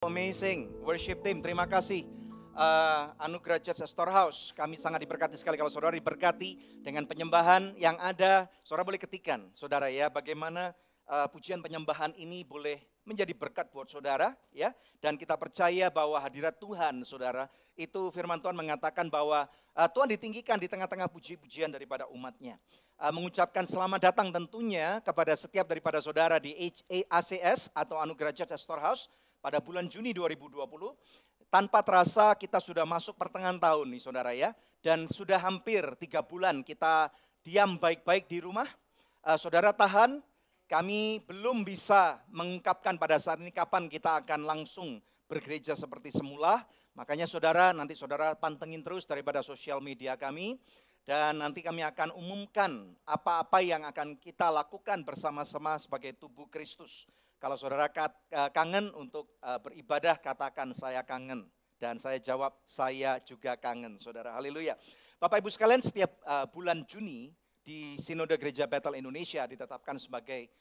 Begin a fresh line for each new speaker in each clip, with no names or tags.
Amazing worship team, terima kasih Anugerah Church Storehouse. Kami sangat diberkati sekali kalau saudara diberkati dengan penyembahan yang ada. Saudara boleh ketikan, saudara ya, bagaimana pujian penyembahan ini boleh menjadi berkat buat saudara ya. Dan kita percaya bahwa hadirat Tuhan, saudara, itu firman Tuhan mengatakan bahwa Tuhan ditinggikan di tengah-tengah puji-pujian daripada umatnya. Mengucapkan selamat datang tentunya kepada setiap daripada saudara di ACS atau Anugerah Church Storehouse pada bulan Juni 2020. Tanpa terasa kita sudah masuk pertengahan tahun nih saudara ya. Dan sudah hampir 3 bulan kita diam baik-baik di rumah. Saudara tahan, kami belum bisa mengungkapkan pada saat ini kapan kita akan langsung bergereja seperti semula. Makanya saudara, nanti saudara pantengin terus daripada sosial media kami. Dan nanti kami akan umumkan apa-apa yang akan kita lakukan bersama-sama sebagai tubuh Kristus. Kalau saudara kangen untuk beribadah, katakan saya kangen. Dan saya jawab, saya juga kangen, saudara. Haleluya. Bapak Ibu sekalian, setiap bulan Juni di Sinode Gereja Bethel Indonesia ditetapkan sebagai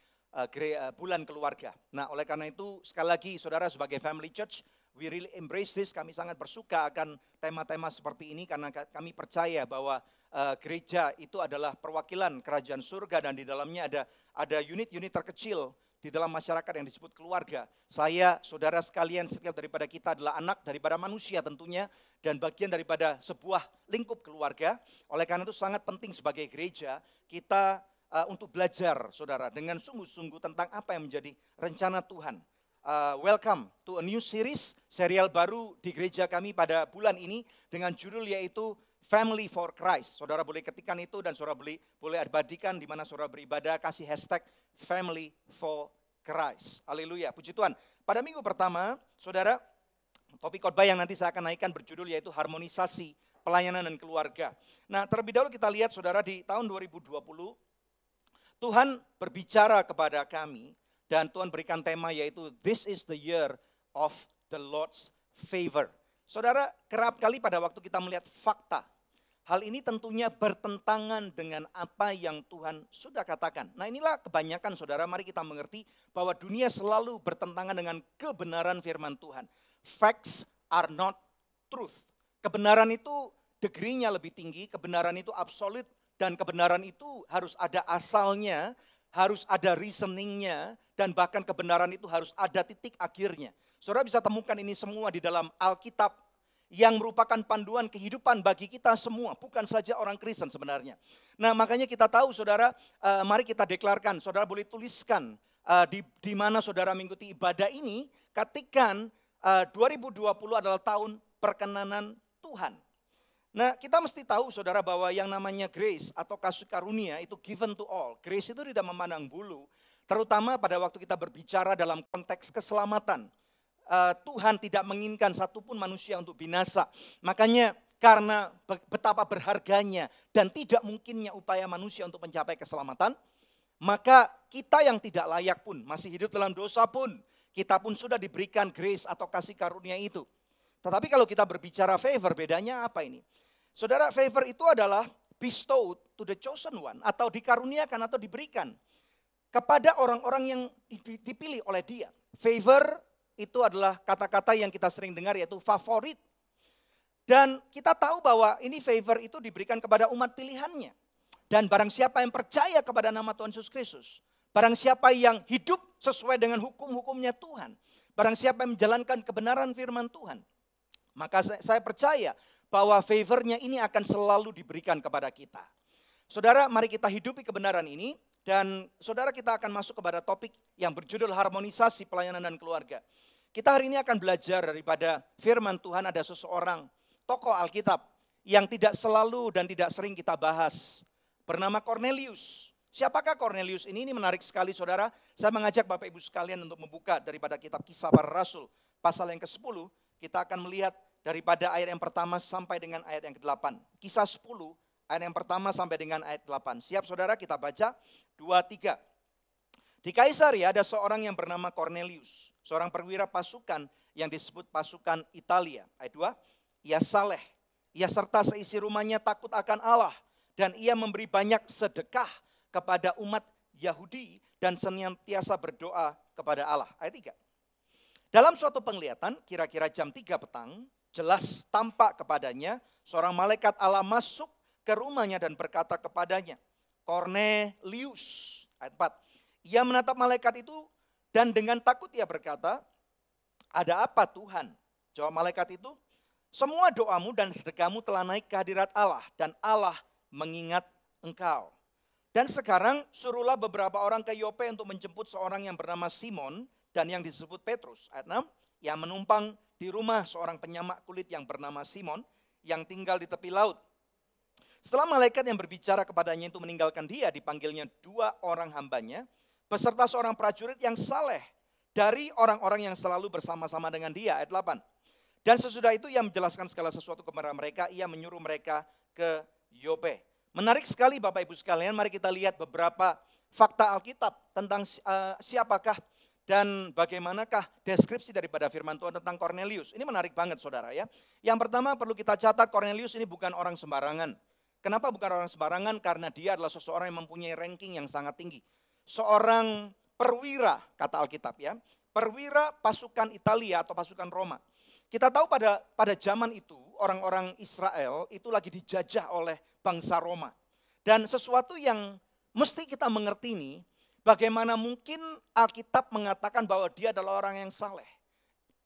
bulan keluarga. Nah, oleh karena itu, sekali lagi saudara sebagai family church, we really embrace this. Kami sangat bersuka akan tema-tema seperti ini karena kami percaya bahwa gereja itu adalah perwakilan kerajaan surga dan di dalamnya ada unit-unit terkecil di dalam masyarakat yang disebut keluarga. Saya, saudara sekalian, setiap daripada kita adalah anak daripada manusia tentunya, dan bagian daripada sebuah lingkup keluarga. Oleh karena itu sangat penting sebagai gereja, kita untuk belajar, saudara, dengan sungguh-sungguh tentang apa yang menjadi rencana Tuhan. Welcome to a new series, serial baru di gereja kami pada bulan ini, dengan judul yaitu Family for Christ. Saudara boleh ketikkan itu dan saudara boleh abadikan di mana saudara beribadah, kasih hashtag Family for Christ. Haleluya, puji Tuhan. Pada minggu pertama, saudara, topik khotbah yang nanti saya akan naikkan berjudul yaitu harmonisasi pelayanan dan keluarga. Nah, terlebih dahulu kita lihat saudara di tahun 2020, Tuhan berbicara kepada kami dan Tuhan berikan tema yaitu This is the year of the Lord's favor. Saudara, kerap kali pada waktu kita melihat fakta, hal ini tentunya bertentangan dengan apa yang Tuhan sudah katakan. Nah, inilah kebanyakan saudara, mari kita mengerti bahwa dunia selalu bertentangan dengan kebenaran firman Tuhan. Facts are not truth. Kebenaran itu degree-nya lebih tinggi, kebenaran itu absolut, dan kebenaran itu harus ada asalnya, harus ada reasoning-nya, dan bahkan kebenaran itu harus ada titik akhirnya. Saudara bisa temukan ini semua di dalam Alkitab, yang merupakan panduan kehidupan bagi kita semua, bukan saja orang Kristen sebenarnya. Nah, makanya kita tahu saudara, mari kita deklarkan, saudara boleh tuliskan di mana saudara mengikuti ibadah ini, katakan 2020 adalah tahun perkenanan Tuhan. Nah, kita mesti tahu saudara bahwa yang namanya grace atau kasih karunia itu given to all. Grace itu tidak memandang bulu, terutama pada waktu kita berbicara dalam konteks keselamatan. Tuhan tidak menginginkan satupun manusia untuk binasa. Makanya karena betapa berharganya dan tidak mungkinnya upaya manusia untuk mencapai keselamatan, maka kita yang tidak layak pun, masih hidup dalam dosa pun, kita pun sudah diberikan grace atau kasih karunia itu. Tetapi kalau kita berbicara favor, bedanya apa ini? Saudara, favor itu adalah bestowed to the chosen one, atau dikaruniakan atau diberikan kepada orang-orang yang dipilih oleh dia. Favor itu adalah kata-kata yang kita sering dengar yaitu favorit. Dan kita tahu bahwa ini favor itu diberikan kepada umat pilihannya. Dan barang siapa yang percaya kepada nama Tuhan Yesus Kristus, barang siapa yang hidup sesuai dengan hukum-hukumnya Tuhan, barang siapa yang menjalankan kebenaran firman Tuhan, maka saya percaya bahwa favornya ini akan selalu diberikan kepada kita. Saudara, mari kita hidupi kebenaran ini. Dan saudara, kita akan masuk kepada topik yang berjudul harmonisasi pelayanan dan keluarga. Kita hari ini akan belajar daripada firman Tuhan. Ada seseorang tokoh Alkitab yang tidak selalu dan tidak sering kita bahas, bernama Cornelius. Siapakah Cornelius ini? Ini menarik sekali saudara. Saya mengajak Bapak Ibu sekalian untuk membuka daripada kitab Kisah Para Rasul pasal yang ke-10. Kita akan melihat daripada ayat yang pertama sampai dengan ayat yang ke-8. Kisah 10 ayat yang pertama sampai dengan ayat 8. Siap saudara, kita baca 2, 3. Di Kaisaria ada seorang yang bernama Cornelius, seorang perwira pasukan yang disebut pasukan Italia. Ayat 2, ia saleh, ia serta seisi rumahnya takut akan Allah, dan ia memberi banyak sedekah kepada umat Yahudi dan senantiasa berdoa kepada Allah. Ayat 3. Dalam suatu penglihatan, kira-kira jam 3 petang, jelas tampak kepadanya seorang malaikat Allah masuk ke rumahnya dan berkata kepadanya, Kornelius. Ayat 4. Ia menatap malaikat itu dan dengan takut ia berkata, ada apa Tuhan? Jawab malaikat itu, semua doamu dan sedekahmu telah naik ke hadirat Allah dan Allah mengingat engkau. Dan sekarang suruhlah beberapa orang ke Yope untuk menjemput seorang yang bernama Simon dan yang disebut Petrus. Ayat 6, yang menumpang di rumah seorang penyamak kulit yang bernama Simon yang tinggal di tepi laut. Setelah malaikat yang berbicara kepadanya itu meninggalkan dia, dipanggilnya 2 orang hambanya, beserta seorang prajurit yang saleh dari orang-orang yang selalu bersama-sama dengan dia. Ayat 8. Dan sesudah itu ia menjelaskan segala sesuatu kepada mereka, ia menyuruh mereka ke Yope. Menarik sekali Bapak Ibu sekalian, mari kita lihat beberapa fakta Alkitab tentang siapakah dan bagaimanakah deskripsi daripada firman Tuhan tentang Kornelius. Ini menarik banget saudara ya. Yang pertama perlu kita catat, Kornelius ini bukan orang sembarangan. Kenapa bukan orang sembarangan? Karena dia adalah seseorang yang mempunyai ranking yang sangat tinggi. Seorang perwira, kata Alkitab ya. Perwira pasukan Italia atau pasukan Roma. Kita tahu pada zaman itu orang-orang Israel itu lagi dijajah oleh bangsa Roma. Dan sesuatu yang mesti kita mengerti ini, bagaimana mungkin Alkitab mengatakan bahwa dia adalah orang yang saleh.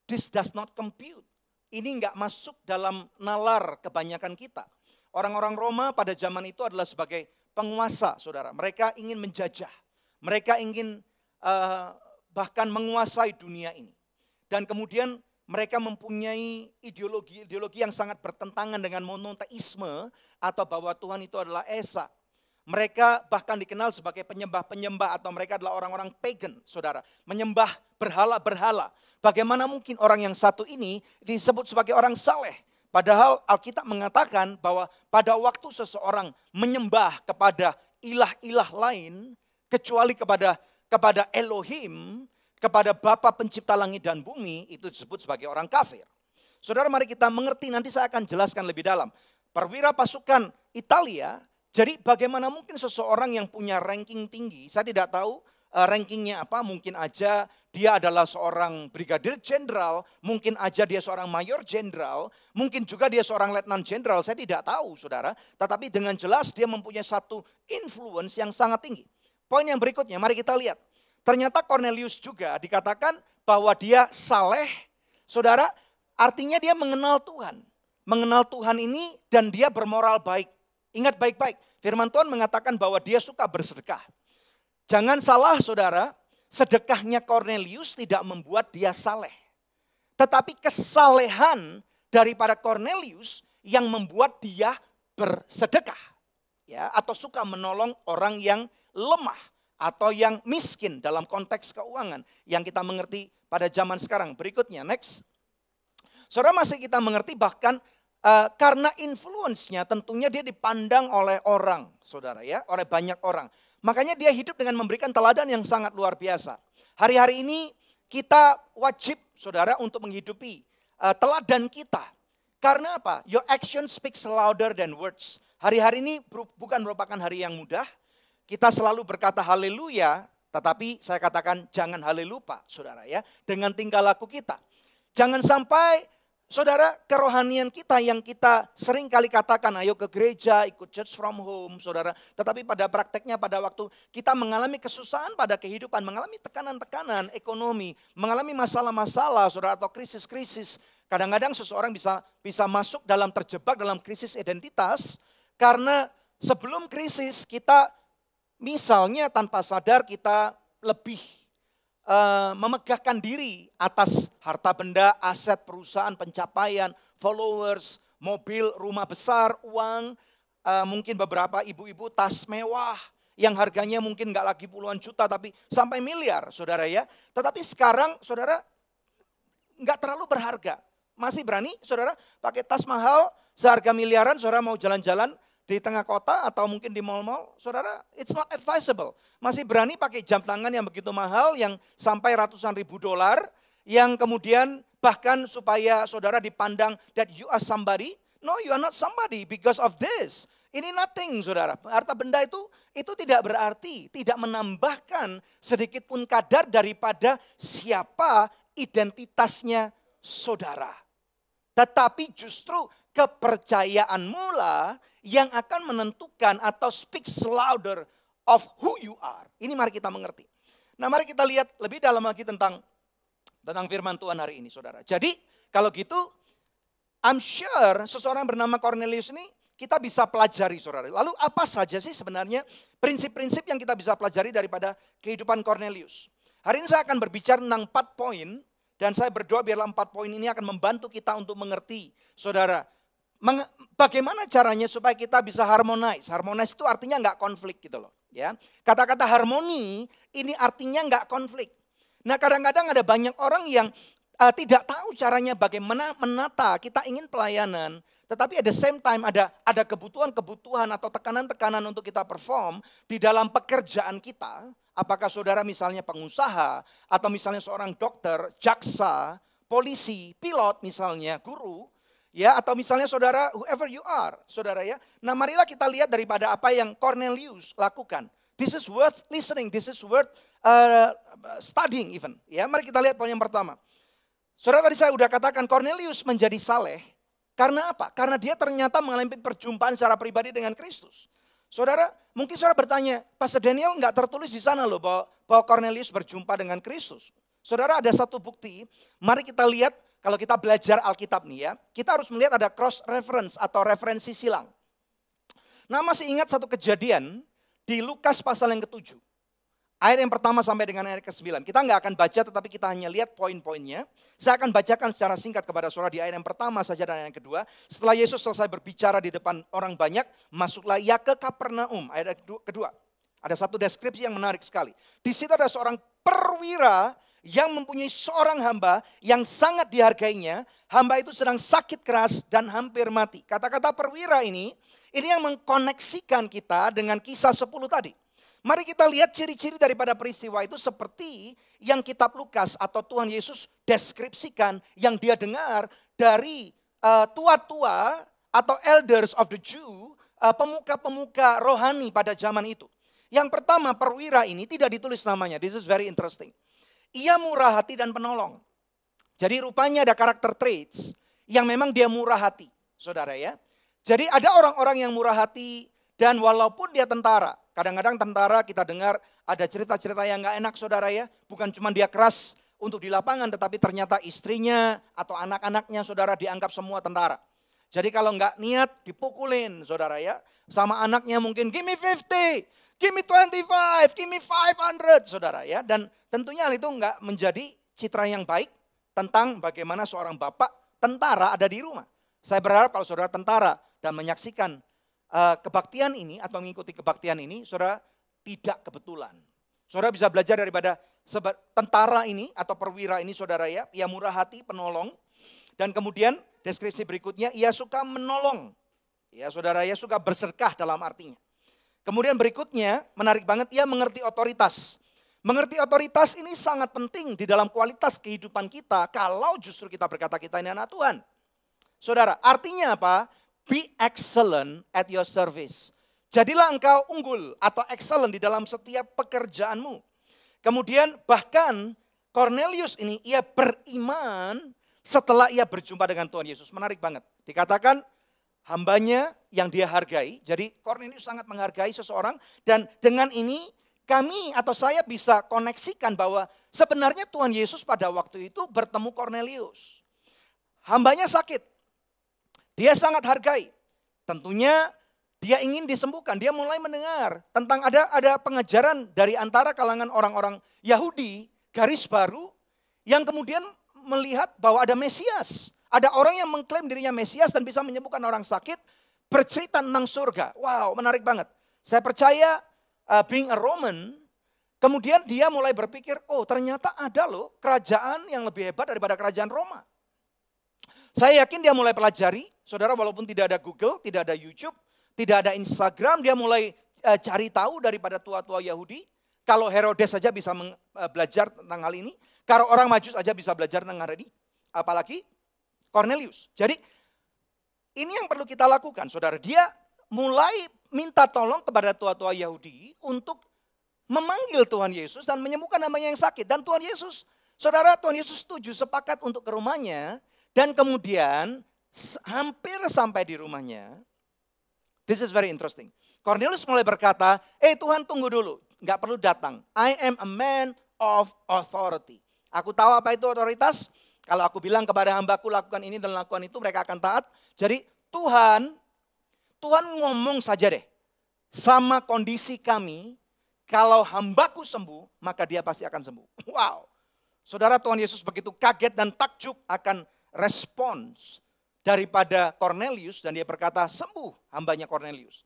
This does not compute. Ini enggak masuk dalam nalar kebanyakan kita. Orang-orang Roma pada zaman itu adalah sebagai penguasa, saudara. Mereka ingin menjajah. Mereka ingin bahkan menguasai dunia ini. Dan kemudian mereka mempunyai ideologi yang sangat bertentangan dengan monoteisme atau bahwa Tuhan itu adalah Esa. Mereka bahkan dikenal sebagai penyembah-penyembah atau mereka adalah orang-orang pagan, saudara. Menyembah berhala-berhala. Bagaimana mungkin orang yang satu ini disebut sebagai orang saleh? Padahal Alkitab mengatakan bahwa pada waktu seseorang menyembah kepada ilah-ilah lain, kecuali kepada Elohim, kepada Bapa pencipta langit dan bumi, itu disebut sebagai orang kafir. Saudara, mari kita mengerti, nanti saya akan jelaskan lebih dalam. Perwira pasukan Italia, jadi bagaimana mungkin seseorang yang punya ranking tinggi, saya tidak tahu rankingnya apa, mungkin aja dia adalah seorang brigadir jenderal, mungkin aja dia seorang mayor jenderal, mungkin juga dia seorang letnan jenderal, saya tidak tahu saudara. Tetapi dengan jelas dia mempunyai satu influence yang sangat tinggi. Poin yang berikutnya, mari kita lihat. Ternyata Kornelius juga dikatakan bahwa dia saleh, saudara, artinya dia mengenal Tuhan. Mengenal Tuhan ini dan dia bermoral baik. Ingat baik-baik, firman Tuhan mengatakan bahwa dia suka bersedekah. Jangan salah saudara, sedekahnya Kornelius tidak membuat dia saleh. Tetapi kesalehan daripada Kornelius yang membuat dia bersedekah. Ya, atau suka menolong orang yang lemah. Atau yang miskin dalam konteks keuangan yang kita mengerti pada zaman sekarang. Berikutnya, next. Saudara, masih kita mengerti bahkan karena influence-nya tentunya dia dipandang oleh orang, saudara ya, oleh banyak orang. Makanya dia hidup dengan memberikan teladan yang sangat luar biasa. Hari-hari ini kita wajib, saudara, untuk menghidupi teladan kita. Karena apa? Your action speaks louder than words. Hari-hari ini bukan merupakan hari yang mudah. Kita selalu berkata haleluya, tetapi saya katakan jangan halelupa, saudara ya, dengan tingkah laku kita. Jangan sampai, saudara, kerohanian kita yang kita sering kali katakan, ayo ke gereja, ikut church from home, saudara. Tetapi pada prakteknya pada waktu kita mengalami kesusahan pada kehidupan, mengalami tekanan-tekanan ekonomi, mengalami masalah-masalah, saudara, atau krisis-krisis. Kadang-kadang seseorang bisa masuk terjebak dalam krisis identitas, karena sebelum krisis kita misalnya tanpa sadar kita lebih memegahkan diri atas harta benda, aset, perusahaan, pencapaian, followers, mobil, rumah besar, uang, mungkin beberapa ibu-ibu tas mewah yang harganya mungkin nggak lagi puluhan juta tapi sampai miliar, saudara ya. Tetapi sekarang saudara nggak terlalu berharga. Masih berani saudara pakai tas mahal seharga miliaran, saudara mau jalan-jalan di tengah kota atau mungkin di mal-mal, saudara, it's not advisable. Masih berani pakai jam tangan yang begitu mahal, yang sampai ratusan ribu dolar, yang kemudian bahkan supaya saudara dipandang that you are somebody. No, you are not somebody because of this. Ini nothing, saudara. Harta benda itu tidak berarti, tidak menambahkan sedikit pun kadar daripada siapa identitasnya saudara. Tetapi justru kepercayaanmu lah yang akan menentukan atau speaks louder of who you are. Ini mari kita mengerti. Nah, mari kita lihat lebih dalam lagi tentang firman Tuhan hari ini, saudara. Jadi, kalau gitu, I'm sure seseorang bernama Cornelius ini kita bisa pelajari, saudara. Lalu apa saja sih sebenarnya prinsip-prinsip yang kita bisa pelajari daripada kehidupan Cornelius? Hari ini saya akan berbicara tentang 4 poin, dan saya berdoa biarlah 4 poin ini akan membantu kita untuk mengerti, saudara. Bagaimana caranya supaya kita bisa harmonize? Harmonize itu artinya nggak konflik gitu loh. Ya, kata-kata harmoni ini artinya nggak konflik. Nah, kadang-kadang ada banyak orang yang tidak tahu caranya bagaimana menata. Kita ingin pelayanan, tetapi at the same time ada kebutuhan-kebutuhan atau tekanan-tekanan untuk kita perform di dalam pekerjaan kita. Apakah saudara misalnya pengusaha, atau misalnya seorang dokter, jaksa, polisi, pilot misalnya, guru. Ya, atau misalnya saudara, whoever you are, saudara ya. Nah, marilah kita lihat daripada apa yang Cornelius lakukan. This is worth listening, this is worth studying even. Ya, mari kita lihat poin yang pertama. Saudara, tadi saya sudah katakan Cornelius menjadi saleh. Karena apa? Karena dia ternyata mengalami perjumpaan secara pribadi dengan Kristus. Saudara, mungkin saudara bertanya, Pastor Daniel enggak tertulis di sana loh bahwa Cornelius berjumpa dengan Kristus. Saudara, ada satu bukti, mari kita lihat. Kalau kita belajar Alkitab nih ya, kita harus melihat ada cross reference atau referensi silang. Nah, masih ingat satu kejadian di Lukas pasal yang ke-7. Ayat yang pertama sampai dengan ayat ke-9. Kita nggak akan baca tetapi kita hanya lihat poin-poinnya. Saya akan bacakan secara singkat kepada saudara di ayat yang pertama saja dan ayat yang kedua. Setelah Yesus selesai berbicara di depan orang banyak, masuklah ia ke Kapernaum. Ayat kedua. Ada satu deskripsi yang menarik sekali. Di situ ada seorang perwira yang mempunyai seorang hamba yang sangat dihargainya. Hamba itu sedang sakit keras dan hampir mati. Kata-kata perwira ini yang mengkoneksikan kita dengan kisah 10 tadi. Mari kita lihat ciri-ciri daripada peristiwa itu seperti yang kitab Lukas atau Tuhan Yesus deskripsikan yang dia dengar dari tua-tua atau elders of the Jew, pemuka-pemuka rohani pada zaman itu. Yang pertama, perwira ini tidak ditulis namanya. This is very interesting. Ia murah hati dan penolong. Jadi rupanya ada karakter traits yang memang dia murah hati, saudara ya. Jadi ada orang-orang yang murah hati dan walaupun dia tentara. Kadang-kadang tentara kita dengar ada cerita-cerita yang gak enak, saudara ya. Bukan cuma dia keras untuk di lapangan, tetapi ternyata istrinya atau anak-anaknya saudara dianggap semua tentara. Jadi kalau gak niat dipukulin, saudara ya. Sama anaknya mungkin give me 50, give me 25, give me 500, saudara ya. Dan tentunya hal itu enggak menjadi citra yang baik tentang bagaimana seorang bapak tentara ada di rumah. Saya berharap kalau saudara tentara dan menyaksikan kebaktian ini atau mengikuti kebaktian ini, saudara tidak kebetulan. Saudara bisa belajar daripada tentara ini atau perwira ini, saudara ya. Ia murah hati, penolong. Dan kemudian deskripsi berikutnya, ia suka menolong. Ya saudara ya, suka bersedekah dalam artinya. Kemudian berikutnya, menarik banget, ia mengerti otoritas. Mengerti otoritas ini sangat penting di dalam kualitas kehidupan kita kalau justru kita berkata kita ini anak Tuhan. Saudara, artinya apa? Be excellent at your service. Jadilah engkau unggul atau excellent di dalam setiap pekerjaanmu. Kemudian bahkan Cornelius ini ia beriman setelah ia berjumpa dengan Tuhan Yesus. Menarik banget. Dikatakan hambanya yang dia hargai. Jadi Cornelius sangat menghargai seseorang dan dengan ini kami atau saya bisa koneksikan bahwa sebenarnya Tuhan Yesus pada waktu itu bertemu Cornelius. Hambanya sakit. Dia sangat hargai. Tentunya dia ingin disembuhkan. Dia mulai mendengar tentang ada pengajaran dari antara kalangan orang-orang Yahudi, garis baru, yang kemudian melihat bahwa ada Mesias. Ada orang yang mengklaim dirinya Mesias dan bisa menyembuhkan orang sakit, bercerita tentang surga. Wow, menarik banget. Saya percaya being a Roman, kemudian dia mulai berpikir, oh ternyata ada loh kerajaan yang lebih hebat daripada kerajaan Roma. Saya yakin dia mulai pelajari, saudara, walaupun tidak ada Google, tidak ada YouTube, tidak ada Instagram, dia mulai cari tahu daripada tua-tua Yahudi. Kalau Herodes saja bisa belajar tentang hal ini, kalau orang Majus saja bisa belajar tentang hal ini, apalagi Cornelius. Jadi ini yang perlu kita lakukan, saudara. Dia mulai minta tolong kepada tua-tua Yahudi untuk memanggil Tuhan Yesus dan menyembuhkan hambanya yang sakit. Dan Tuhan Yesus Saudara, Tuhan Yesus setuju, sepakat untuk ke rumahnya. Dan kemudian hampir sampai di rumahnya. This is very interesting. Cornelius mulai berkata, Tuhan tunggu dulu. Nggak perlu datang. I am a man of authority. Aku tahu apa itu otoritas. Kalau aku bilang kepada hambaku lakukan ini dan lakukan itu, mereka akan taat. Jadi Tuhan ngomong saja deh. Sama kondisi kami, kalau hambaku sembuh, maka dia pasti akan sembuh. Wow. Saudara, Tuhan Yesus begitu kaget dan takjub akan respons daripada Cornelius. Dan dia berkata, sembuh hambanya Cornelius.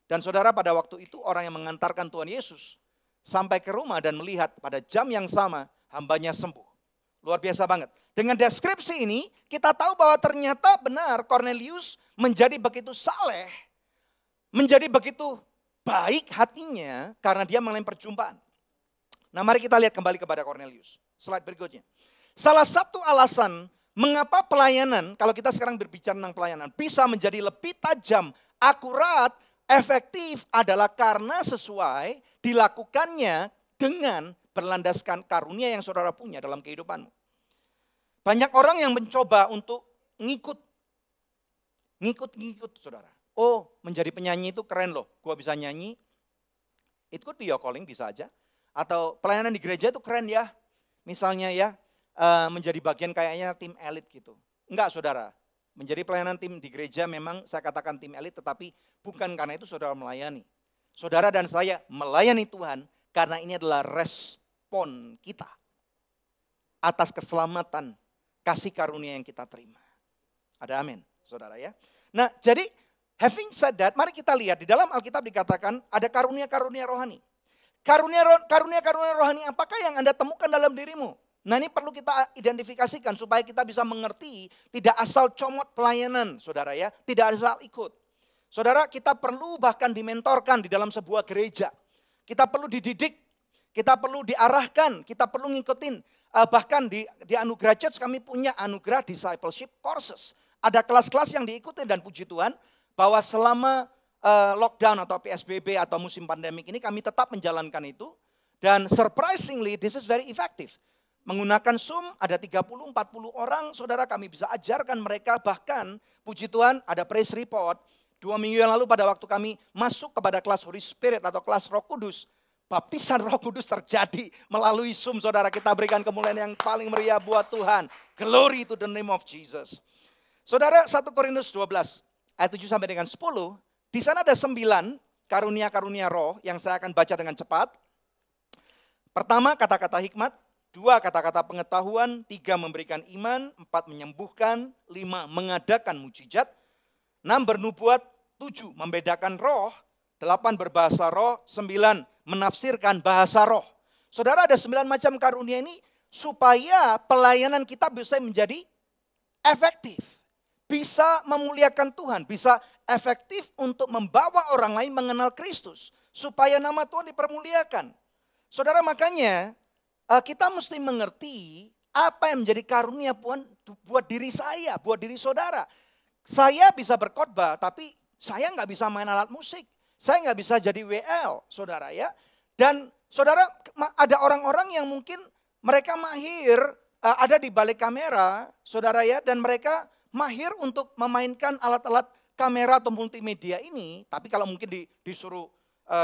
Dan saudara, pada waktu itu orang yang mengantarkan Tuhan Yesus sampai ke rumah dan melihat pada jam yang sama hambanya sembuh. Luar biasa banget. Dengan deskripsi ini kita tahu bahwa ternyata benar Cornelius menjadi begitu saleh. Menjadi begitu baik hatinya karena dia mengalami perjumpaan. Nah, mari kita lihat kembali kepada Cornelius. Slide berikutnya. Salah satu alasan mengapa pelayanan, kalau kita sekarang berbicara tentang pelayanan, bisa menjadi lebih tajam, akurat, efektif adalah karena sesuai dilakukannya dengan berlandaskan karunia yang saudara punya dalam kehidupanmu. Banyak orang yang mencoba untuk ngikut saudara. Oh, menjadi penyanyi itu keren loh, gua bisa nyanyi. It could be your calling, bisa aja. Atau pelayanan di gereja itu keren ya. Misalnya ya, menjadi bagian kayaknya tim elit gitu. Enggak saudara, menjadi pelayanan tim di gereja memang saya katakan tim elit, tetapi bukan karena itu saudara melayani. Saudara dan saya melayani Tuhan karena ini adalah respon kita atas keselamatan, kasih karunia yang kita terima. Ada amin, saudara ya. Nah, jadi having said that, mari kita lihat di dalam Alkitab dikatakan ada karunia-karunia rohani. Karunia-karunia rohani apakah yang Anda temukan dalam dirimu? Nah, ini perlu kita identifikasikan supaya kita bisa mengerti, tidak asal comot pelayanan, saudara ya, tidak asal ikut. Saudara, kita perlu bahkan dimentorkan di dalam sebuah gereja. Kita perlu dididik, kita perlu diarahkan, kita perlu ngikutin. Bahkan di Anugerah Church kami punya Anugerah Discipleship Courses. Ada kelas-kelas yang diikuti dan puji Tuhan bahwa selama lockdown atau PSBB atau musim pandemik ini kami tetap menjalankan itu. Dan surprisingly this is very effective. Menggunakan Zoom ada 30-40 orang, saudara kami bisa ajarkan mereka. Bahkan puji Tuhan ada praise report. 2 minggu yang lalu pada waktu kami masuk kepada kelas Holy Spirit atau kelas Roh Kudus. Baptisan Roh Kudus terjadi melalui Zoom, saudara. Kita berikan kemuliaan yang paling meriah buat Tuhan. Glory to the name of Jesus. Saudara, 1 Korintus 12 ayat 7 sampai dengan 10. Di sana ada 9 karunia-karunia roh yang saya akan baca dengan cepat. Pertama, kata-kata hikmat. 2, kata-kata pengetahuan. 3, memberikan iman. 4, menyembuhkan. 5, mengadakan mujizat. 6, bernubuat. 7, membedakan roh. 8, berbahasa roh. 9, menafsirkan bahasa roh. Saudara, ada 9 macam karunia ini supaya pelayanan kita bisa menjadi efektif. Bisa memuliakan Tuhan, bisa efektif untuk membawa orang lain mengenal Kristus. Supaya nama Tuhan dipermuliakan. Saudara, makanya kita mesti mengerti apa yang menjadi karunia Tuhan buat diri saya, buat diri saudara. Saya bisa berkhotbah, tapi saya nggak bisa main alat musik. Saya nggak bisa jadi WL, saudara ya. Dan saudara, ada orang-orang yang mungkin mereka mahir ada di balik kamera, saudara ya. Dan mereka mahir untuk memainkan alat-alat kamera atau multimedia ini. Tapi kalau mungkin disuruh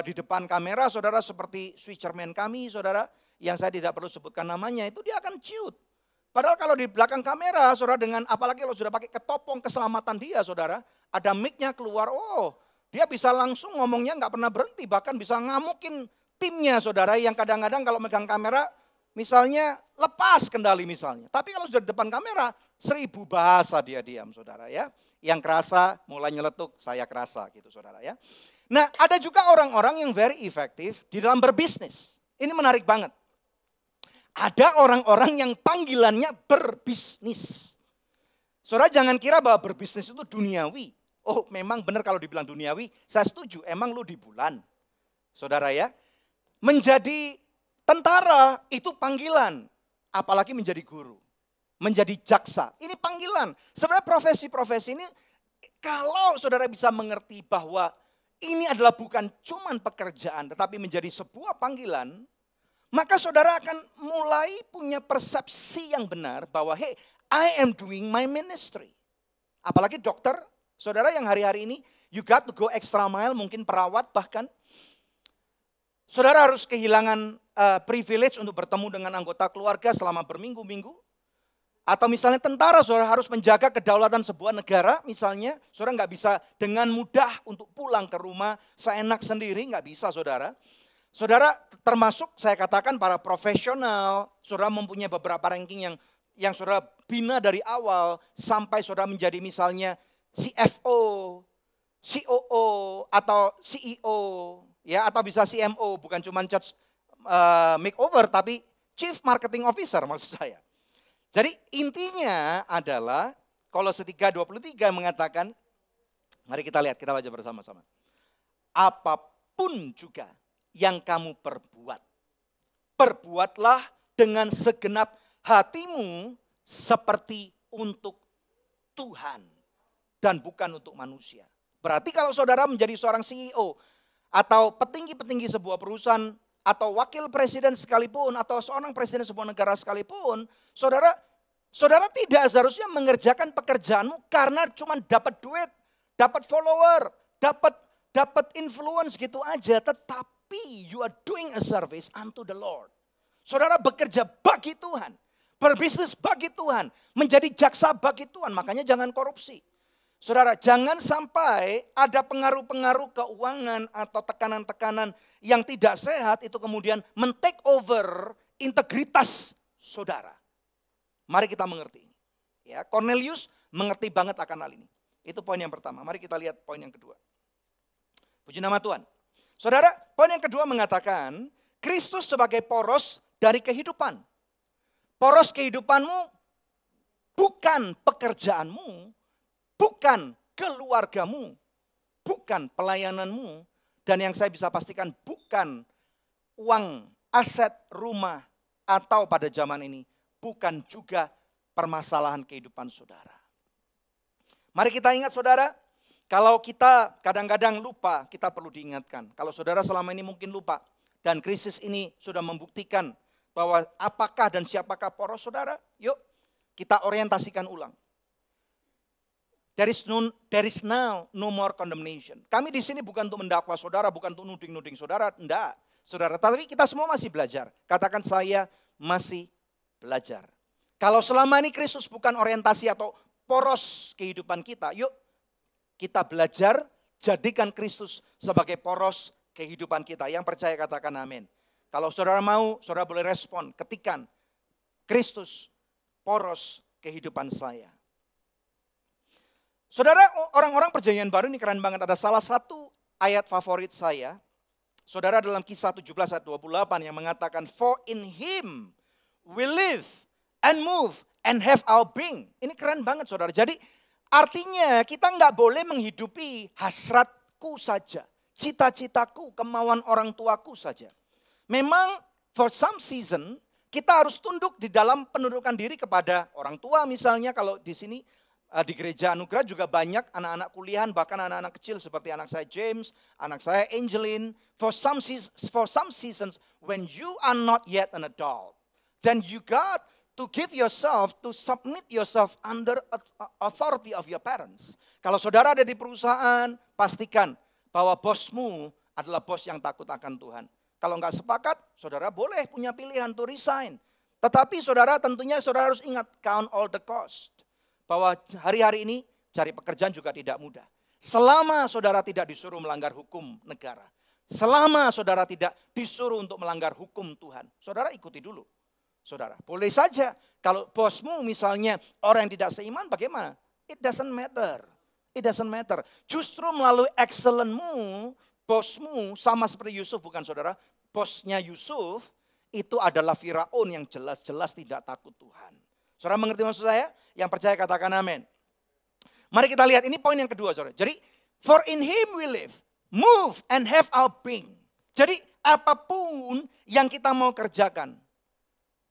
di depan kamera, saudara, seperti switcherman kami, saudara, yang saya tidak perlu sebutkan namanya, itu dia akan ciut. Padahal kalau di belakang kamera, saudara, dengan apalagi kalau sudah pakai ketopong keselamatan dia, saudara, ada mic-nya keluar, dia bisa langsung ngomongnya nggak pernah berhenti, bahkan bisa ngamukin timnya, saudara, yang kadang-kadang kalau megang kamera, misalnya lepas kendali misalnya. Tapi kalau sudah di depan kamera, 1000 bahasa dia diam, saudara ya. Yang kerasa mulai nyeletuk, saya kerasa gitu, saudara ya. Nah, ada juga orang-orang yang very effective di dalam berbisnis. Ini menarik banget. Ada orang-orang yang panggilannya berbisnis. Saudara, jangan kira bahwa berbisnis itu duniawi. Oh, memang benar kalau dibilang duniawi, saya setuju. Emang lu di bulan, saudara ya. Menjadi tentara itu panggilan, apalagi menjadi guru, menjadi jaksa. Ini panggilan. Sebenarnya profesi-profesi ini, kalau saudara bisa mengerti bahwa ini adalah bukan cuman pekerjaan, tetapi menjadi sebuah panggilan, maka saudara akan mulai punya persepsi yang benar bahwa hey, I am doing my ministry. Apalagi dokter, saudara yang hari-hari ini, you got to go extra mile, mungkin perawat bahkan. Saudara harus kehilangan privilege untuk bertemu dengan anggota keluarga selama berminggu-minggu. Atau misalnya tentara, saudara harus menjaga kedaulatan sebuah negara. Misalnya, saudara nggak bisa dengan mudah untuk pulang ke rumah seenak sendiri, nggak bisa saudara. Saudara termasuk saya katakan para profesional, saudara mempunyai beberapa ranking yang saudara bina dari awal sampai saudara menjadi misalnya CFO, COO atau CEO. Ya, atau bisa CMO, bukan cuma just makeover, tapi Chief Marketing Officer maksud saya. Jadi intinya adalah Kolose 3:23 mengatakan, mari kita lihat, kita baca bersama-sama. Apapun juga yang kamu perbuat, perbuatlah dengan segenap hatimu seperti untuk Tuhan dan bukan untuk manusia. Berarti kalau saudara menjadi seorang CEO, atau petinggi-petinggi sebuah perusahaan, atau wakil presiden sekalipun, atau seorang presiden sebuah negara sekalipun, saudara tidak seharusnya mengerjakan pekerjaanmu karena cuma dapat duit, dapat follower, dapat influence gitu aja, tetapi you are doing a service unto the Lord. Saudara bekerja bagi Tuhan, berbisnis bagi Tuhan, menjadi jaksa bagi Tuhan, makanya jangan korupsi. Saudara, jangan sampai ada pengaruh-pengaruh keuangan atau tekanan-tekanan yang tidak sehat itu kemudian men-take over integritas saudara. Mari kita mengerti ini. Ya, Cornelius mengerti banget akan hal ini. Itu poin yang pertama. Mari kita lihat poin yang kedua. Puji nama Tuhan. Saudara, poin yang kedua mengatakan Kristus sebagai poros dari kehidupan. Poros kehidupanmu bukan pekerjaanmu, bukan keluargamu, bukan pelayananmu, dan yang saya bisa pastikan bukan uang, aset, rumah, atau pada zaman ini bukan juga permasalahan kehidupan saudara. Mari kita ingat saudara, kalau kita kadang-kadang lupa, kita perlu diingatkan. Kalau saudara selama ini mungkin lupa, dan krisis ini sudah membuktikan bahwa apakah dan siapakah poros saudara, yuk kita orientasikan ulang. There is now no more condemnation. Kami di sini bukan untuk mendakwa saudara, bukan untuk nuding-nuding saudara, enggak. Saudara, tapi kita semua masih belajar. Katakan saya masih belajar. Kalau selama ini Kristus bukan orientasi atau poros kehidupan kita, yuk kita belajar jadikan Kristus sebagai poros kehidupan kita. Yang percaya katakan amin. Kalau saudara mau, saudara boleh respon, ketikan Kristus poros kehidupan saya. Saudara, orang-orang perjanjian baru ini keren banget. Ada salah satu ayat favorit saya. Saudara, dalam Kisah 17 ayat 28 yang mengatakan, for in him we live and move and have our being. Ini keren banget saudara. Jadi artinya kita nggak boleh menghidupi hasratku saja. Cita-citaku, kemauan orang tuaku saja. Memang for some season kita harus tunduk di dalam penundukan diri kepada orang tua misalnya. Kalau di sini di gereja Anugerah juga banyak anak-anak kuliahan, bahkan anak-anak kecil seperti anak saya James, anak saya Angeline. For some seasons when you are not yet an adult, then you got to give yourself, to submit yourself under authority of your parents. Kalau saudara ada di perusahaan, pastikan bahwa bosmu adalah bos yang takut akan Tuhan. Kalau nggak sepakat, saudara boleh punya pilihan to resign. Tetapi saudara tentunya saudara harus ingat, count all the cost. Bahwa hari-hari ini cari pekerjaan juga tidak mudah. Selama saudara tidak disuruh melanggar hukum negara. Selama saudara tidak disuruh untuk melanggar hukum Tuhan. Saudara ikuti dulu. Saudara, boleh saja kalau bosmu misalnya orang yang tidak seiman bagaimana? It doesn't matter. It doesn't matter. Justru melalui excellence-mu, bosmu sama seperti Yusuf bukan saudara. Bosnya Yusuf itu adalah Firaun yang jelas-jelas tidak takut Tuhan. Saudara mengerti maksud saya? Yang percaya katakan amin. Mari kita lihat, ini poin yang kedua saudara. Jadi, for in him we live, move and have our being. Jadi, apapun yang kita mau kerjakan,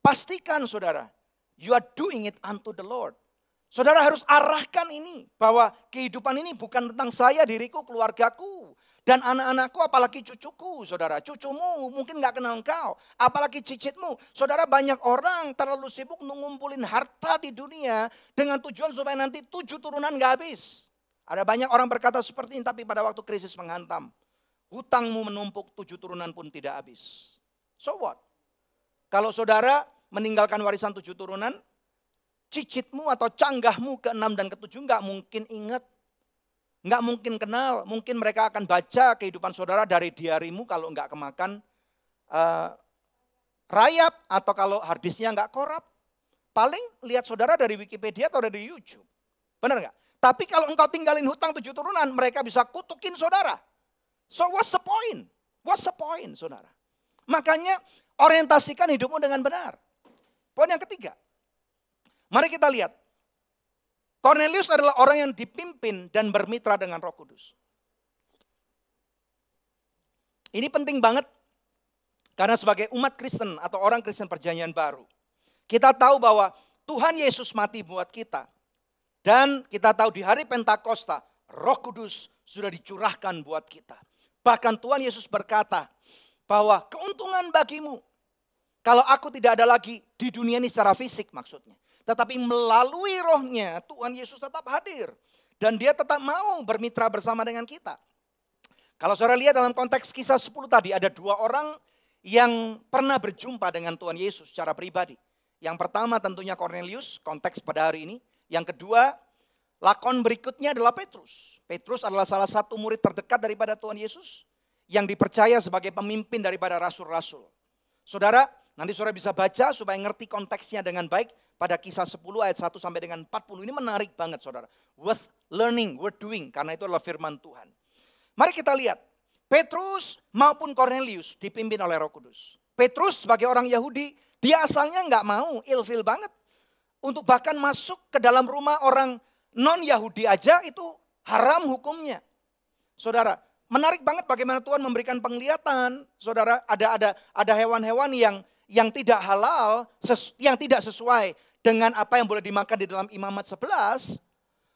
pastikan saudara, you are doing it unto the Lord. Saudara harus arahkan ini, bahwa kehidupan ini bukan tentang saya, diriku, keluargaku. Dan anak-anakku apalagi cucuku, saudara. Cucumu mungkin gak kenal engkau. Apalagi cicitmu. Saudara, banyak orang terlalu sibuk ngumpulin harta di dunia dengan tujuan supaya nanti 7 turunan gak habis. Ada banyak orang berkata seperti ini, tapi pada waktu krisis menghantam, hutangmu menumpuk 7 turunan pun tidak habis. So what? Kalau saudara meninggalkan warisan 7 turunan, cicitmu atau canggahmu ke-6 dan ke-7 gak mungkin ingat. Gak mungkin kenal. Mungkin mereka akan baca kehidupan saudara dari diarimu kalau gak kemakan rayap. Atau kalau harddisknya gak korup. Paling lihat saudara dari Wikipedia atau dari YouTube. Benar gak? Tapi kalau engkau tinggalin hutang 7 turunan, mereka bisa kutukin saudara. So what's the point? What's the point, saudara? Makanya orientasikan hidupmu dengan benar. Poin yang ketiga. Mari kita lihat. Cornelius adalah orang yang dipimpin dan bermitra dengan Roh Kudus. Ini penting banget. Karena sebagai umat Kristen atau orang Kristen perjanjian baru. Kita tahu bahwa Tuhan Yesus mati buat kita. Dan kita tahu di hari Pentakosta, Roh Kudus sudah dicurahkan buat kita. Bahkan Tuhan Yesus berkata bahwa keuntungan bagimu kalau aku tidak ada lagi di dunia ini secara fisik maksudnya. Tetapi melalui rohnya Tuhan Yesus tetap hadir. Dan dia tetap mau bermitra bersama dengan kita. Kalau saudara lihat dalam konteks kisah 10 tadi ada 2 orang yang pernah berjumpa dengan Tuhan Yesus secara pribadi. Yang pertama tentunya Cornelius, konteks pada hari ini. Yang kedua, lakon berikutnya adalah Petrus. Petrus adalah salah satu murid terdekat daripada Tuhan Yesus yang dipercaya sebagai pemimpin daripada rasul-rasul. Saudara, nanti saudara bisa baca supaya ngerti konteksnya dengan baik pada kisah 10 ayat 1 sampai dengan 40. Ini menarik banget saudara. Worth learning, worth doing, karena itu adalah firman Tuhan. Mari kita lihat, Petrus maupun Cornelius dipimpin oleh Roh Kudus. Petrus sebagai orang Yahudi, dia asalnya nggak mau, ilfil banget. Untuk bahkan masuk ke dalam rumah orang non-Yahudi aja itu haram hukumnya. Saudara, menarik banget bagaimana Tuhan memberikan penglihatan. Saudara, ada hewan-hewan yang tidak halal, yang tidak sesuai dengan apa yang boleh dimakan di dalam Imamat 11.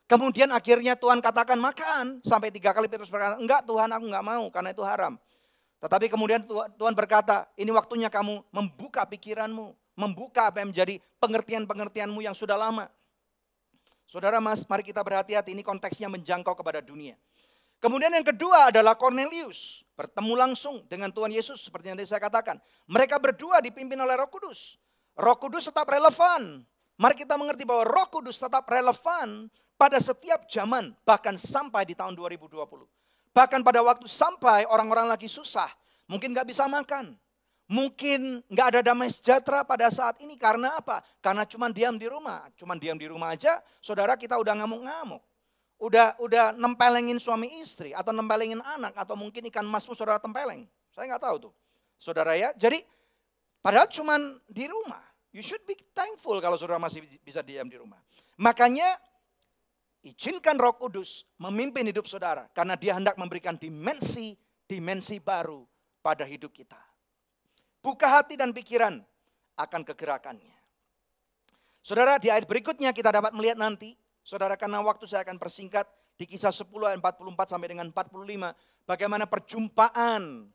Kemudian akhirnya Tuhan katakan makan. Sampai 3 kali Petrus berkata, enggak Tuhan aku enggak mau karena itu haram. Tetapi kemudian Tuhan berkata, ini waktunya kamu membuka pikiranmu. Membuka apa yang menjadi pengertian-pengertianmu yang sudah lama. Saudara, mari kita berhati-hati, ini konteksnya menjangkau kepada dunia. Kemudian yang kedua adalah Cornelius. Bertemu langsung dengan Tuhan Yesus seperti yang tadi saya katakan. Mereka berdua dipimpin oleh Roh Kudus. Roh Kudus tetap relevan. Mari kita mengerti bahwa Roh Kudus tetap relevan pada setiap zaman. Bahkan sampai di tahun 2020. Bahkan pada waktu sampai orang-orang lagi susah. Mungkin gak bisa makan. Mungkin nggak ada damai sejahtera pada saat ini karena apa? Karena cuma diam di rumah. Cuma diam di rumah aja, saudara kita udah ngamuk-ngamuk. Udah nempelengin suami istri atau nempelengin anak atau mungkin ikan masmu saudara tempeleng. Saya nggak tahu tuh. Saudara ya, jadi padahal cuma di rumah. You should be thankful kalau saudara masih bisa diam di rumah. Makanya izinkan Roh Kudus memimpin hidup saudara karena dia hendak memberikan dimensi baru pada hidup kita. Buka hati dan pikiran akan kegerakannya. Saudara, di ayat berikutnya kita dapat melihat nanti. Saudara, karena waktu saya akan persingkat di kisah 10 ayat 44 sampai dengan 45. Bagaimana perjumpaan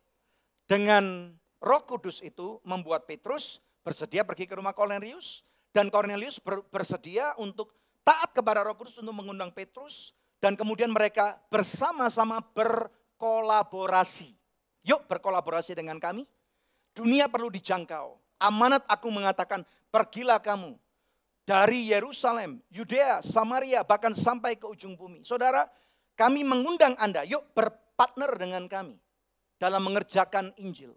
dengan Roh Kudus itu membuat Petrus bersedia pergi ke rumah Cornelius. Dan Cornelius bersedia untuk taat kepada Roh Kudus untuk mengundang Petrus. Dan kemudian mereka bersama-sama berkolaborasi. Yuk berkolaborasi dengan kami. Dunia perlu dijangkau. Amanat aku mengatakan, pergilah kamu dari Yerusalem, Yudea, Samaria, bahkan sampai ke ujung bumi. Saudara, kami mengundang Anda, yuk berpartner dengan kami dalam mengerjakan Injil.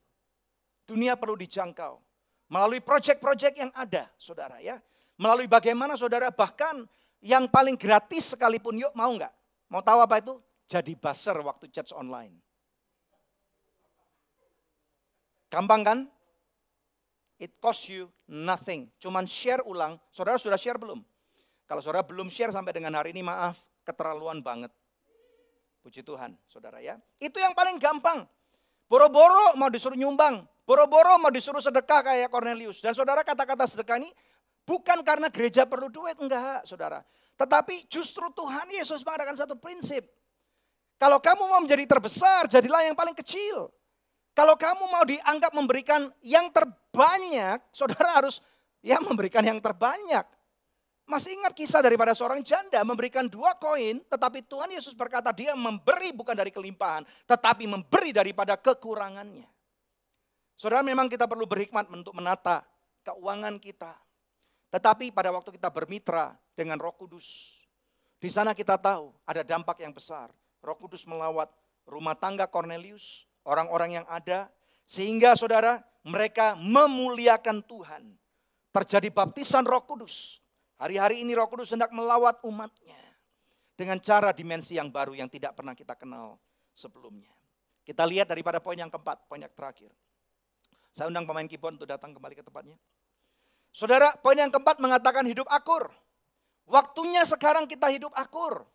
Dunia perlu dijangkau melalui proyek-proyek yang ada, saudara ya. Melalui bagaimana saudara, bahkan yang paling gratis sekalipun, yuk mau nggak? Mau tahu apa itu? Jadi buzzer waktu church online. Gampang kan? It costs you nothing. Cuman share ulang. Saudara sudah share belum? Kalau saudara belum share sampai dengan hari ini, maaf, keterlaluan banget. Puji Tuhan, saudara ya. Itu yang paling gampang. Boro-boro mau disuruh nyumbang. Boro-boro mau disuruh sedekah kayak Cornelius. Dan saudara, kata-kata sedekah ini bukan karena gereja perlu duit, enggak saudara. Tetapi justru Tuhan Yesus mengadakan satu prinsip. Kalau kamu mau menjadi terbesar, jadilah yang paling kecil. Kalau kamu mau dianggap memberikan yang terbanyak, saudara harus memberikan yang terbanyak. Masih ingat kisah daripada seorang janda memberikan 2 koin, tetapi Tuhan Yesus berkata dia memberi bukan dari kelimpahan, tetapi memberi daripada kekurangannya. Saudara, memang kita perlu berhikmat untuk menata keuangan kita. Tetapi pada waktu kita bermitra dengan Roh Kudus, di sana kita tahu ada dampak yang besar. Roh Kudus melawat rumah tangga Kornelius, orang-orang yang ada, sehingga saudara mereka memuliakan Tuhan. Terjadi baptisan Roh Kudus. Hari-hari ini Roh Kudus hendak melawat umatnya dengan cara dimensi yang baru yang tidak pernah kita kenal sebelumnya. Kita lihat daripada poin yang keempat, poin yang terakhir. Saya undang pemain keyboard untuk datang kembali ke tempatnya. Saudara, poin yang keempat mengatakan hidup akur. Waktunya sekarang kita hidup akur.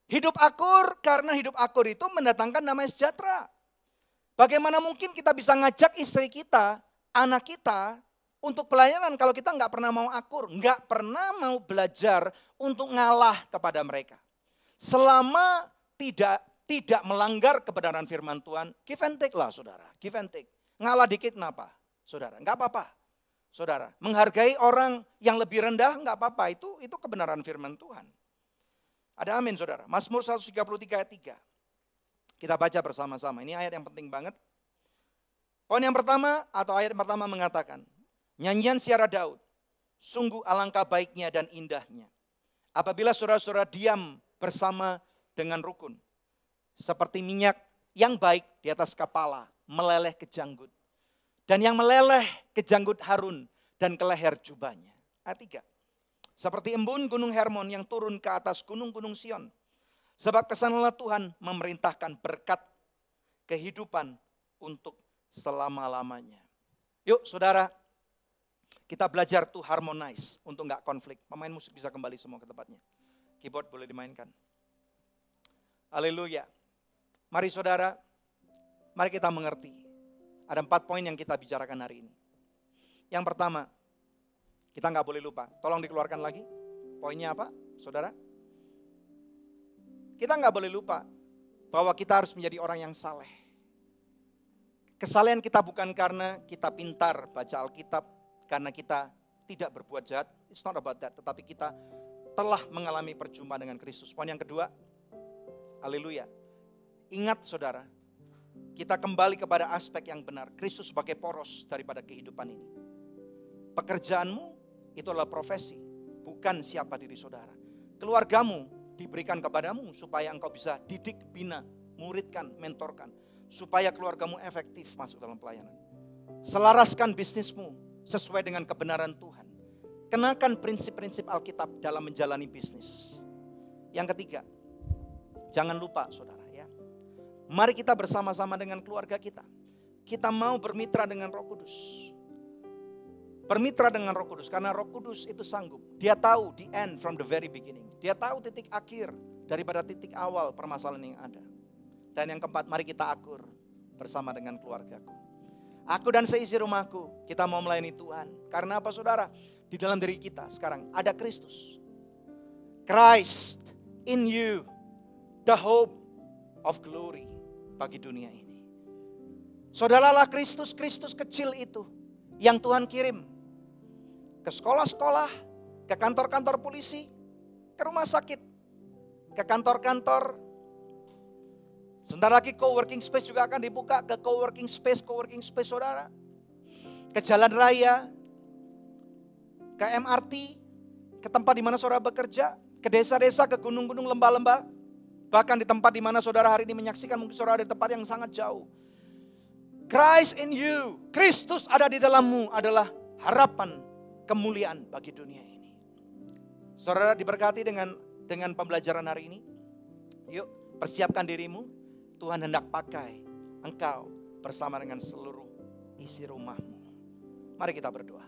Hidup akur karena hidup akur itu mendatangkan damai sejahtera. Bagaimana mungkin kita bisa ngajak istri kita, anak kita untuk pelayanan kalau kita nggak pernah mau akur, nggak pernah mau belajar untuk ngalah kepada mereka. Selama tidak melanggar kebenaran firman Tuhan, give and take lah saudara, give and take. Ngalah dikit kenapa? Saudara, nggak apa-apa. Saudara, menghargai orang yang lebih rendah nggak apa-apa, itu kebenaran firman Tuhan. Ada amin saudara. Mazmur 133 ayat 3. Kita baca bersama-sama. Ini ayat yang penting banget. Poin yang pertama atau ayat yang pertama mengatakan, nyanyian siara Daud, sungguh alangkah baiknya dan indahnya. Apabila saudara-saudara diam bersama dengan rukun. Seperti minyak yang baik di atas kepala, meleleh ke janggut. Dan yang meleleh ke janggut Harun dan ke leher jubahnya. Ayat 3. Seperti embun gunung Hermon yang turun ke atas gunung-gunung Sion. Sebab kesanalah Tuhan memerintahkan berkat kehidupan untuk selama-lamanya. Yuk saudara, kita belajar to harmonize untuk nggak konflik. Pemain musik bisa kembali semua ke tempatnya. Keyboard boleh dimainkan. Haleluya. Mari saudara, mari kita mengerti. Ada 4 poin yang kita bicarakan hari ini. Yang pertama, kita nggak boleh lupa. Tolong dikeluarkan lagi. Poinnya apa, saudara? Kita nggak boleh lupa bahwa kita harus menjadi orang yang saleh. Kesalehan kita bukan karena kita pintar baca Alkitab, karena kita tidak berbuat jahat. It's not about that. Tetapi kita telah mengalami perjumpaan dengan Kristus. Poin yang kedua, haleluya. Ingat saudara, kita kembali kepada aspek yang benar. Kristus sebagai poros daripada kehidupan ini. Pekerjaanmu itu adalah profesi, bukan siapa diri saudara. Keluargamu diberikan kepadamu supaya engkau bisa didik, bina, muridkan, mentorkan. Supaya keluargamu efektif masuk dalam pelayanan. Selaraskan bisnismu sesuai dengan kebenaran Tuhan. Kenakan prinsip-prinsip Alkitab dalam menjalani bisnis. Yang ketiga, jangan lupa saudara ya. Mari kita bersama-sama dengan keluarga kita. Kita mau bermitra dengan Roh Kudus. Bermitra dengan Roh Kudus karena Roh Kudus itu sanggup. Dia tahu the end from the very beginning. Dia tahu titik akhir daripada titik awal permasalahan yang ada. Dan yang keempat, mari kita akur bersama dengan keluargaku. Aku dan seisi rumahku, kita mau melayani Tuhan. Karena apa saudara? Di dalam diri kita sekarang ada Kristus. Christ in you, the hope of glory bagi dunia ini. Saudaralah Kristus kecil itu yang Tuhan kirim ke sekolah-sekolah, ke kantor-kantor polisi, ke rumah sakit, ke kantor-kantor. Sebentar lagi co-working space juga akan dibuka, ke co-working space saudara. Ke jalan raya, ke MRT, ke tempat di mana saudara bekerja, ke desa-desa, ke gunung-gunung, lembah-lembah. Bahkan di tempat di mana saudara hari ini menyaksikan, mungkin saudara ada di tempat yang sangat jauh. Christ in you, Kristus ada di dalammu adalah harapan kemuliaan bagi dunia ini. Saudara diberkati dengan pembelajaran hari ini. Yuk persiapkan dirimu. Tuhan hendak pakai engkau bersama dengan seluruh isi rumahmu. Mari kita berdoa.